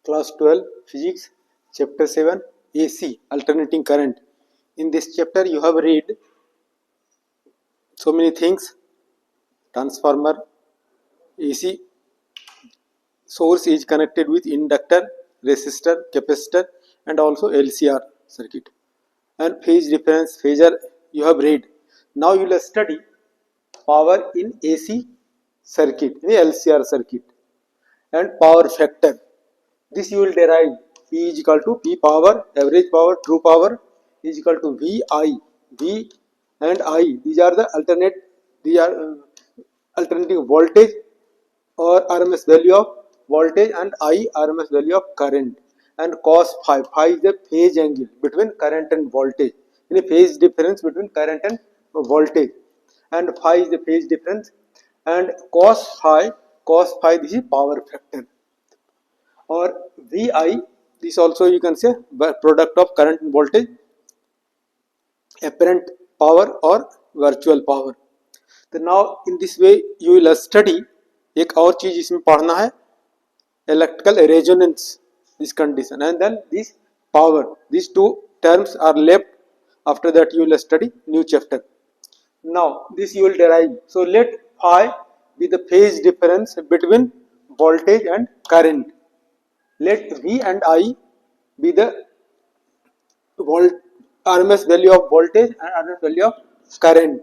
Class 12 Physics, Chapter 7 AC Alternating Current. In this chapter you have read so many things: transformer, AC source is connected with inductor, resistor, capacitor and also LCR circuit, and phase difference, phasor you have read. Now you will study power in AC circuit, in LCR circuit, and power factor. This you will derive. P is equal to P power, average power, true power is equal to VI. V and I, these are the alternating voltage or RMS value of voltage, and I RMS value of current. And cos phi, phi is the phase angle between current and voltage, in a phase difference between current and voltage, and phi is the phase difference. And cos phi, this is power factor. Or VI, this also you can say product of current and voltage, apparent power or virtual power. तो now in this way you will study. एक और चीज इसमें पढ़ना है, electrical resonance, this condition, and then this power. These two terms are left. After that you will study new chapter. Now this you will derive. So let phi be the phase difference between voltage and current. Let V and I be the RMS value of voltage and RMS value of current.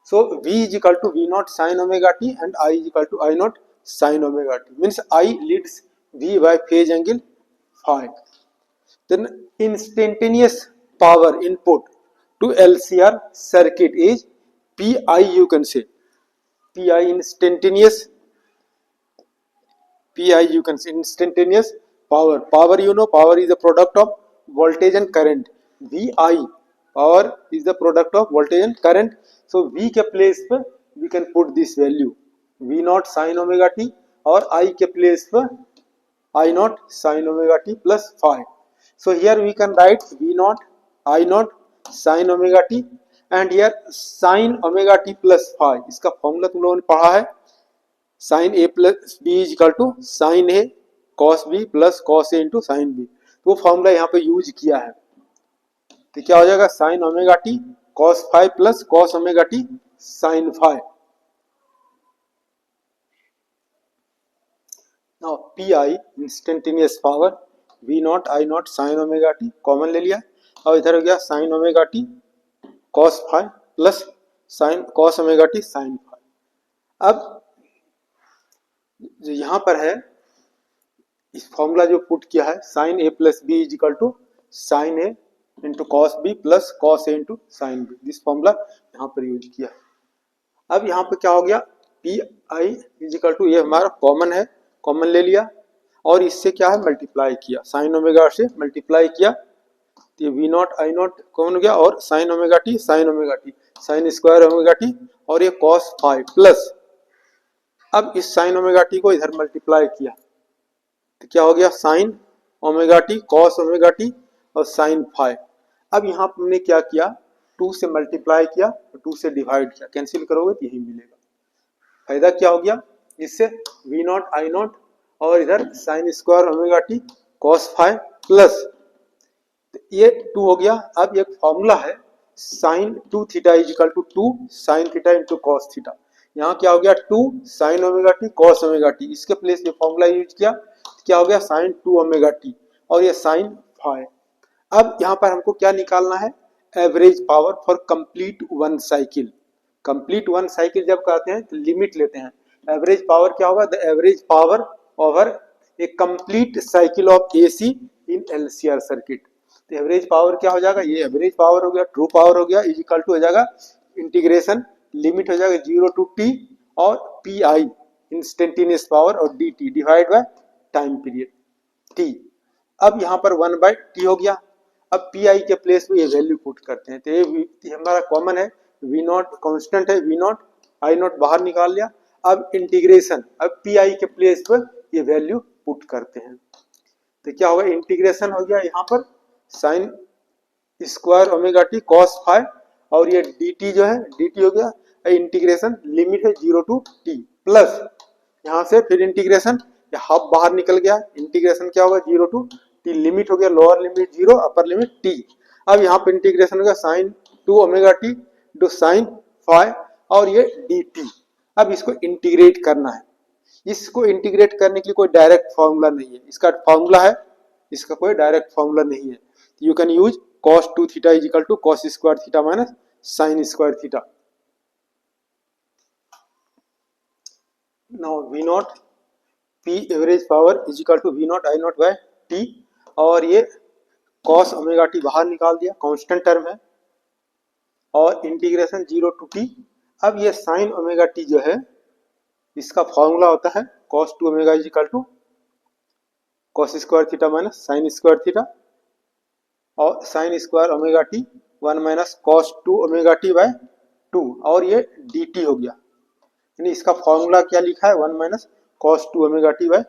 So V is equal to V naught sin omega t and I is equal to I naught sin omega t. Means I leads V by phase angle phi. Then instantaneous power input to LCR circuit is PI, you can say. PI instantaneous. PI you can say instantaneous power. Power you know, power is the product of voltage and current. VI, power is the product of voltage and current. So V के place पे we can put this value V naught sin omega t, और I के place पे I naught sin omega t plus phi. So here we can write V naught I naught sin omega t, and here sin omega t plus phi. इसका formula तुम लोगों ने पढ़ा है. sin a plus b is equal to sin a cos b plus cos a into sin b. तो वो formula यहाँ पे यूज किया है. तो क्या हो जाएगा, sin omega T cos phi plus cos omega T sin phi. Now pi instantaneous power, v naught I naught sin omega T common ले लिया, और इधर हो गया sin omega T cos phi plus sin cos omega T sin phi. अब जो यहाँ पर है, इस फॉर्मूला जो पुट किया है, sin a plus b is equal to sin a into cos b plus cos a into sin b. This formula यहाँ पर यूज किया है. अब यहाँ पर क्या हो गया, P I is equal to, ये हमारा कॉमन है, कॉमन ले लिया और इससे क्या है मल्टीप्लाई किया, साइन ओमेगा से मल्टीप्लाई किया, तो V naught I naught common हो गया, और sine omega T sine square omega T, और ये कॉस फाई प्लस, अब इस साइन ओमेगा टी को इधर मल्टीप्लाई किया तो क्या हो गया sign omega T cos omega T और साइन फाई. अब यहाँ हमने क्या किया, 2 से मल्टीप्लाई किया और 2 से डिवाइड किया, कैंसिल करोगे तो यही मिलेगा. फायदा क्या हो गया, इससे वी नॉट आई नॉट और इधर sine square omega T cos phi plus, ये 2 हो गया. अब एक फॉर्मूला है sine 2 theta is equal to 2 sine theta into cos theta. यहाँ क्या हो गया 2 sine omega T cos omega T, इसके प्लेस ये फॉर्मूला यूज किया, क्या हो गया साइन 2 ओमेगा टी और ये साइन फाई. अब यहाँ पर हमको क्या निकालना है, average power for complete one cycle. Complete one cycle जब कहते हैं तो लिमिट लेते हैं. एवरेज पावर क्या होगा, the average power over A complete cycle of AC in LCR circuit. तो एवरेज पावर क्या हो जाएगा, ये एवरेज पावर हो गया, ट्रू पावर हो गया, इज इक्वल टू हो जाएगा इंटीग्रेशन, लिमिट हो जाएगा 0 टू टी, और पी आई इंस्टेंटेनियस पावर और D T divide by time period T. अब यहाँ पर 1 बाय टी हो गया. अब पी आई के प्लेस पे ये वैल्यू पुट करते हैं, तो ये हमारा कॉमन है, वी नॉट कॉन्स्टेंट है, वी नॉट आई नॉट बाहर निकाल लिया. अब इंटीग्रेशन, अब पी आई के प्लेस पर ये वैल्यू पुट करते हैं, तो क्या होगा इंटीग्रेशन हो गया यहाँ पर sine square omega T cos phi, और ये डी टी जो है डी टी हो गया, इंटीग्रेशन लिमिट है 0 टू टी प्लस, यहाँ से फिर इंटीग्रेशन ये हाफ बाहर निकल गया, इंटीग्रेशन क्या होगा 0 टू टी, लिमिट हो गया lower limit 0 upper limit T. अब यहाँ पे इंटीग्रेशन होगा sine 2 omega T to sine phi और ये डी टी। अब इसको इंटीग्रेट करना है, इसको इंटीग्रेट करने के लिए कोई डायरेक्ट फॉर्मूला नहीं है, इसका फॉर्मूला है, इसका कोई डायरेक्ट फॉर्मूला नहीं है। You can use cos 2 theta is equal to cos square theta minus sine square theta. Now V naught P average power is equal to V naught I naught by T, और ये cos omega T बाहर निकाल दिया, constant term है, और integration 0 to T. अब ये sign omega T जो है इसका फॉर्मूला होता है cos 2 omega is equal to cos square theta minus sine square theta, और sine square omega T 1 minus cos 2 omega T by 2, और ये डी टी हो गया। यानी इसका फॉर्मूला क्या लिखा है 1 minus cos 2 omega T by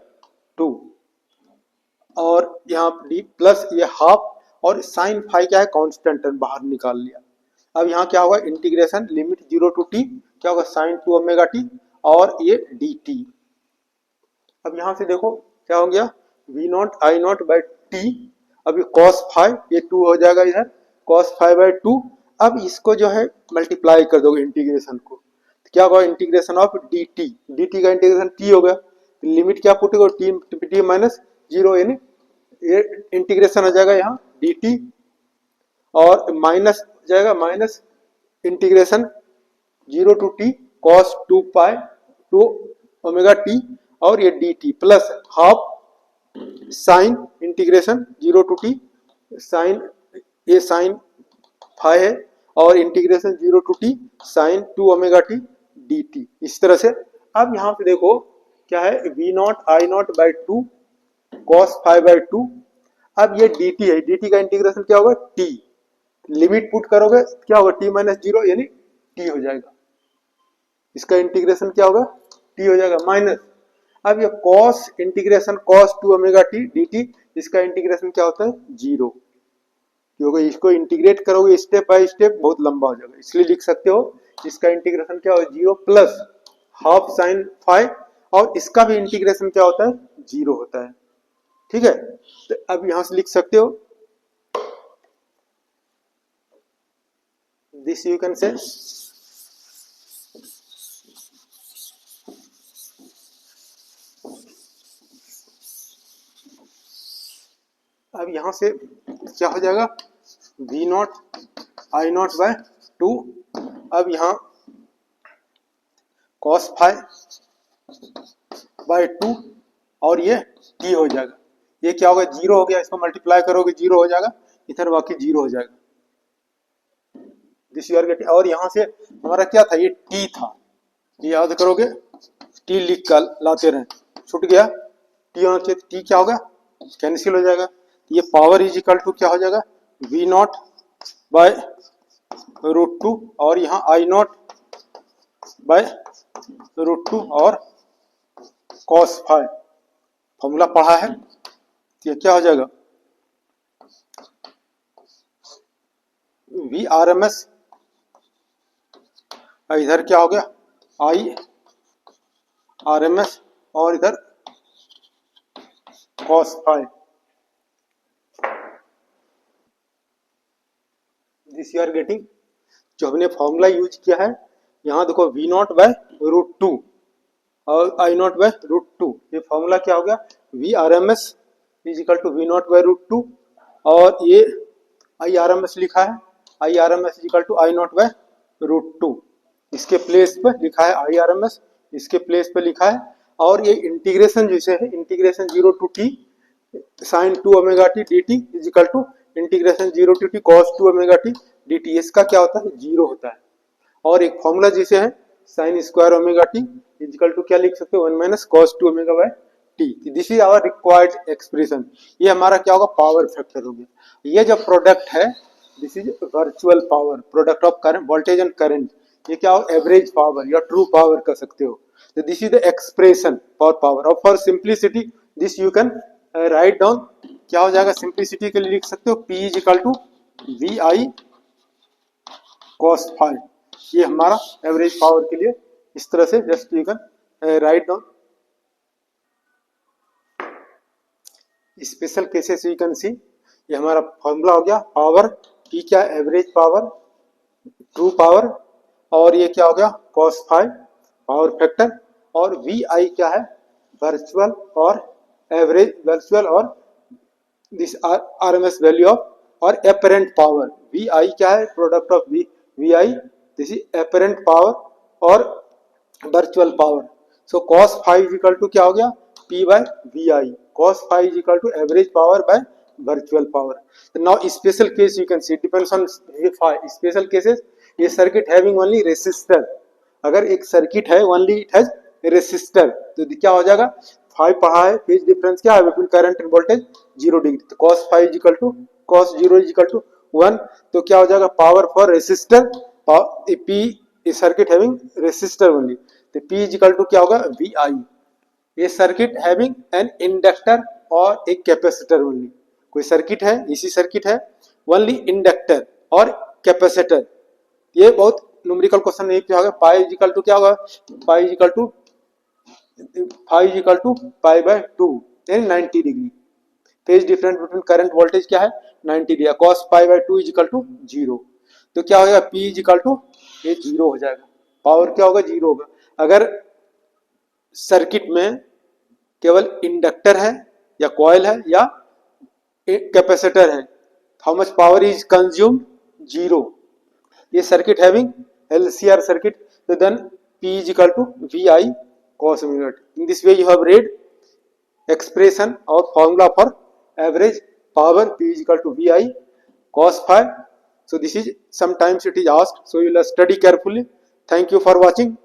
2, और यहाँ डी प्लस ये हाफ, और साइन फाई क्या है कांस्टेंट टर्म बाहर निकाल लिया। अब यहाँ क्या होगा इंटीग्रेशन लिमिट 0 टू टी क्या होगा साइन 2 ओमेगा टी और ये डी टी। अब यहाँ से देखो क्या हो गया V naught I naught by T, अभी cos फाइव ये 2 हो जाएगा इधर cos फाइव बाई 2। अब इसको जो है मल्टीप्लाई कर दोगे इंटीग्रेशन को, तो क्या होगा integration of D T, D T का इंटीग्रेशन टी हो गया, लिमिट क्या पुट करो टी माइनस 0, यानी ये इंटीग्रेशन हो जाएगा यहाँ डी टी, और माइनस जाएगा minus integration 0 to T cos 2 pi 2 omega T, और ये D T plus half sine integration 0 to T sine, ये साइन फाइव है, और integration 0 to T sine 2 omega T D T, इस तरह से। अब यहाँ पे देखो क्या है V naught I naught by 2 cos 5 by 2। अब ये डी टी है, डी टी का इंटीग्रेशन क्या होगा टी, लिमिट पुट करोगे क्या होगा टी माइनस 0 यानी टी हो जाएगा, इसका इंटीग्रेशन क्या होगा टी हो जाएगा माइनस। अब ये cos integration cos 2 omega T D T, इसका इंटीग्रेशन क्या होता है 0, क्योंकि इसको इंटीग्रेट करोगे स्टेप बाय स्टेप बहुत लंबा हो जाएगा, इसलिए लिख सकते हो इसका इंटीग्रेशन क्या होगा 0 प्लस हाफ साइन फाइव, और इसका भी इंटीग्रेशन क्या होता है 0 होता है। ठीक है, तो अब यहां से लिख सकते हो दिस यू कैन से अब यहां से क्या हो जाएगा V naught I naught by 2, अब यहाँ cos 5 बाय 2 और ये t हो जाएगा, ये क्या होगा 0 हो गया, इसको मल्टीप्लाई करोगे 0 हो जाएगा, इधर बाकी 0 हो जाएगा, दिस यू आर गेटिंग। और यहाँ से हमारा क्या था ये t था, ये याद करोगे t लिख कर लाते रहे, छूट गया t होना चाहिए, t क्या होगा कैंसिल हो जाएगा, ये पावर इज इक्वल टू क्या हो जाएगा वी नॉट बाय रूट 2, और यहाँ आई नॉट बाय रूट 2 और cos 5 फॉर्मूला पढ़ा है, तो ये क्या हो जाएगा वी आर एम एस, इधर क्या हो गया आई आर एम एस, और इधर cos 5, this you are getting. जो हमने फॉर्मूला यूज किया है यहाँ देखो वी नॉट बाय रूट 2 और आई नॉट बाय रूट 2, ये फॉर्मूला क्या हो गया V R M S is equal to V naught by root 2, और ये आई आर एम एस लिखा है, I R M S is equal to I naught by root 2, इसके प्लेस पे लिखा है आई आर एम एस, इसके place पे लिखा है, और ये इंटीग्रेशन जैसे है integration 0 to T sine 2 omega T D T is equal to integration 0 to T cos 2 omega T D T, इसका क्या होता है 0 होता है। और एक फॉर्मूला जैसे है sine square omega T is equal to क्या लिख सकते हो 1 minus cos 2 omega by T, this is our required expression. ये हमारा क्या होगा पावर फैक्टर हो गया, ये जो प्रोडक्ट है this is virtual power, product of current voltage and current, ये क्या हो एवरेज पावर या ट्रू पावर कर सकते हो, तो this is the expression for power. और for simplicity this you can write down, क्या हो जाएगा सिंप्लिसिटी के लिए लिख सकते हो P is equal to V I cos 5, ये हमारा एवरेज पावर के लिए इस तरह से just you can write down. Special cases you can see, ये हमारा फॉर्मूला हो गया पावर, पी क्या एवरेज पावर, ट्रू पावर, और ये क्या हो गया cos फाइव पावर फैक्टर, और वी आई क्या है वर्चुअल और एवरेज, वर्चुअल और दिस आरएमएस वैल्यू ऑफ, और एपरेंट पावर, वी आई क्या है product of V I, this is apparent power और virtual power. So cos phi equal to क्या हो गया P by V I, cos phi equal to average power by virtual power. Now special case you can see depends on special cases, ये circuit having only resistor, अगर एक circuit है only it has resistor तो क्या हो जाएगा, 5 पढ़ा है फेज डिफरेंस क्या है between current and voltage 0 degree, तो cos 5 equal to cos 0 equal to 1, तो क्या हो जाएगा power for resistor, P circuit having resistor only, तो P इक्वल टू क्या होगा वी आई, ये सर्किट हैविंग एन इंडक्टर और एक कैपेसिटर ओनली, कोई सर्किट है इसी सर्किट है ओनली इंडक्टर और कैपेसिटर, ये बहुत न्यूमेरिकल क्वेश्चन नहीं क्या होगा, पाई इक्वल टू क्या होगा, pi equal to 5 equal to pi by 2 यानी 90 degree, phase difference between current voltage क्या है 90 degree, cos pi by 2 equal to 0, तो क्या हो जाएगा P इक्वल टू ये 0 हो जाएगा, पावर क्या होगा 0 होगा। अगर सर्किट में केवल इंडक्टर है या कॉइल है या कैपेसिटर है, how much power is consumed 0, ये circuit having LCR circuit, so then P is equal to VI cos omega t. In this way you have read expression or formula for average power, P is equal to VI cos phi. So this is sometimes it is asked, so you will study carefully. Thank you for watching.